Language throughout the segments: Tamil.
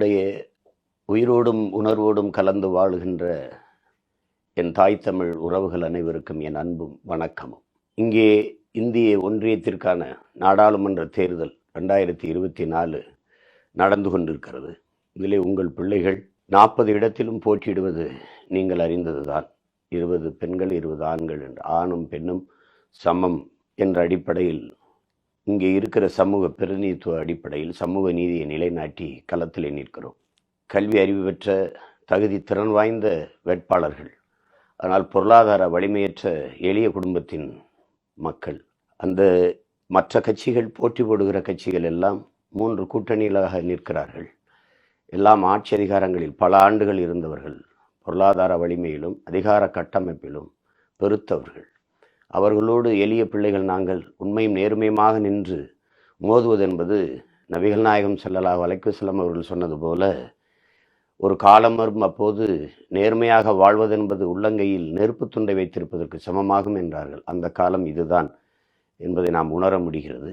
என்னுடைய உயிரோடும் உணர்வோடும் கலந்து வாழுகின்ற என் தாய் தமிழ் உறவுகள் அனைவருக்கும் என் அன்பும் வணக்கமும். இங்கே இந்திய ஒன்றியத்திற்கான நாடாளுமன்ற தேர்தல் 2024 நடந்து கொண்டிருக்கிறது. இதிலே உங்கள் பிள்ளைகள் 40 இடத்திலும் போட்டியிடுவது நீங்கள் அறிந்ததுதான். 20 பெண்கள் 20 ஆண்கள் என்று, ஆணும் பெண்ணும் சமம் என்ற அடிப்படையில் இங்கே இருக்கிற சமூக பிரதிநிதித்துவ அடிப்படையில் சமூக நீதியை நிலைநாட்டி களத்திலே நிற்கிறோம். கல்வி அறிவு பெற்ற தகுதி திறன் வாய்ந்த வேட்பாளர்கள், ஆனால் பொருளாதார வலிமையற்ற எளிய குடும்பத்தின் மக்கள். அந்த மற்ற கட்சிகள் போட்டி போடுகிற கட்சிகள் எல்லாம் 3 கூட்டணிகளாக நிற்கிறார்கள். எல்லாம் ஆட்சி அதிகாரங்களில் பல ஆண்டுகள் இருந்தவர்கள், பொருளாதார வலிமையிலும் அதிகார கட்டமைப்பிலும் பெருத்தவர்கள். அவர்களோடு எளிய பிள்ளைகள் நாங்கள் உண்மையும் நேர்மையுமாக நின்று மோதுவதென்பது நபிகள் நாயகம் ஸல்லல்லாஹு அலைஹி வஸல்லம் அவர்கள் சொன்னது போல ஒரு காலம் வரும், அப்போது நேர்மையாக வாழ்வதென்பது உள்ளங்கையில் நெருப்பு துண்டை வைத்திருப்பதற்கு சமமாகும் என்றார்கள். அந்த காலம் இதுதான் என்பதை நாம் உணர முடிகிறது.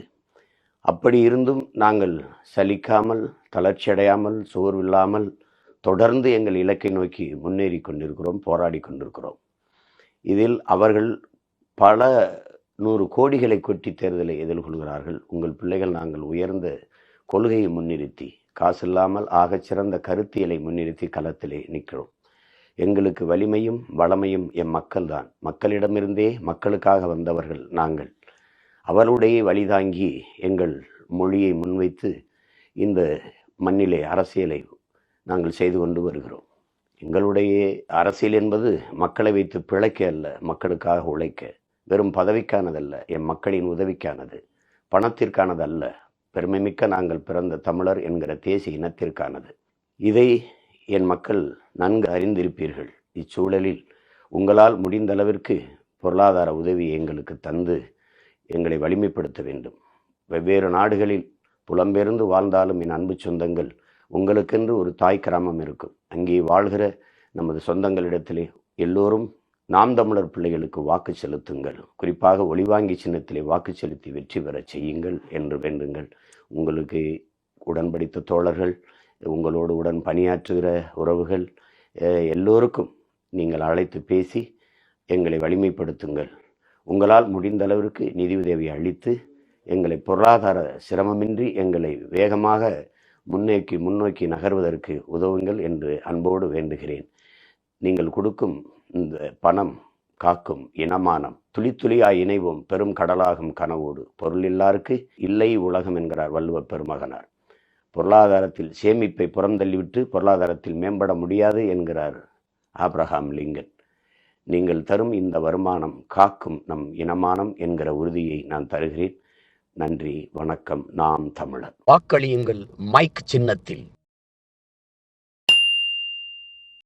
அப்படி இருந்தும் நாங்கள் சலிக்காமல், தளர்ச்சியடையாமல், சோர்வில்லாமல் தொடர்ந்து எங்கள் இலக்கை நோக்கி முன்னேறி கொண்டிருக்கிறோம், போராடி கொண்டிருக்கிறோம். இதில் அவர்கள் பல 100 கோடிகளை கொட்டி தேர்தலை எதிர்கொள்கிறார்கள். உங்கள் பிள்ளைகள் நாங்கள் உயர்ந்த கொள்கையை முன்னிறுத்தி, காசில்லாமல் ஆகச்சிறந்த கருத்தியலை முன்னிறுத்தி களத்திலே நிற்கிறோம். எங்களுக்கு வலிமையும் வளமையும் எம் மக்கள்தான். மக்களிடமிருந்தே மக்களுக்காக வந்தவர்கள் நாங்கள். அவருடைய வழிதாங்கி எங்கள் மொழியை முன்வைத்து இந்த மண்ணிலே அரசியலை நாங்கள் செய்து கொண்டு வருகிறோம். எங்களுடைய அரசியல் என்பது மக்களை வைத்து பிழைக்க அல்ல, மக்களுக்காக உழைக்க. வெறும் பதவிக்கானதல்ல, என் மக்களின் உதவிக்கானது, பணத்திற்கானது அல்ல. பெருமைமிக்க நாங்கள் பிறந்த தமிழர் என்கிற தேசிய இனத்திற்கானது. இதை என் மக்கள் நன்கு அறிந்திருப்பீர்கள். இச்சூழலில் உங்களால் முடிந்த அளவிற்கு பொருளாதார உதவி எங்களுக்கு தந்து எங்களை வலிமைப்படுத்த வேண்டும். வெவ்வேறு நாடுகளில் புலம்பெயர்ந்து வாழ்ந்தாலும் என் அன்பு சொந்தங்கள், உங்களுக்கென்று ஒரு தாய் கிராமம் இருக்கும். அங்கே வாழ்கிற நமது சொந்தங்களிடத்திலே எல்லோரும் நாம் தமிழர் பிள்ளைகளுக்கு வாக்கு செலுத்துங்கள், குறிப்பாக ஒளிவாங்கி சின்னத்திலே வாக்கு செலுத்தி வெற்றி பெற செய்யுங்கள் என்று வேண்டுங்கள். உங்களுக்கு உடன்படித்த தோழர்கள், உங்களோடு உடன் பணியாற்றுகிற உறவுகள் எல்லோருக்கும் நீங்கள் அழைத்து பேசி எங்களை வலிமைப்படுத்துங்கள். உங்களால் முடிந்த அளவிற்கு நிதி உதவி அளித்து எங்களை பொருளாதார சிரமமின்றி எங்களை வேகமாக முன்னோக்கி நகர்வதற்கு உதவுங்கள் என்று அன்போடு வேண்டுகிறேன். நீங்கள் கொடுக்கும் இந்த பணம் காக்கும் இனமானம். துளி துளியாய் இணைவோம் பெரும் கடலாகும் கனவோடு. பொருளில்லாருக்கு இல்லை உலகம் என்கிறார் வள்ளுவ பெருமகனார். பொருளாதாரத்தில் சேமிப்பை புறந்தள்ளிவிட்டு பொருளாதாரத்தில் மேம்பட முடியாது என்கிறார் ஆப்ரஹாம் லிங்கன். நீங்கள் தரும் இந்த வருமானம் காக்கும் நம் இனமானம் என்கிற உறுதியை நான் தருகிறேன். நன்றி, வணக்கம். நாம் தமிழர். வாக்களியுங்கள் மைக் சின்னத்தில்.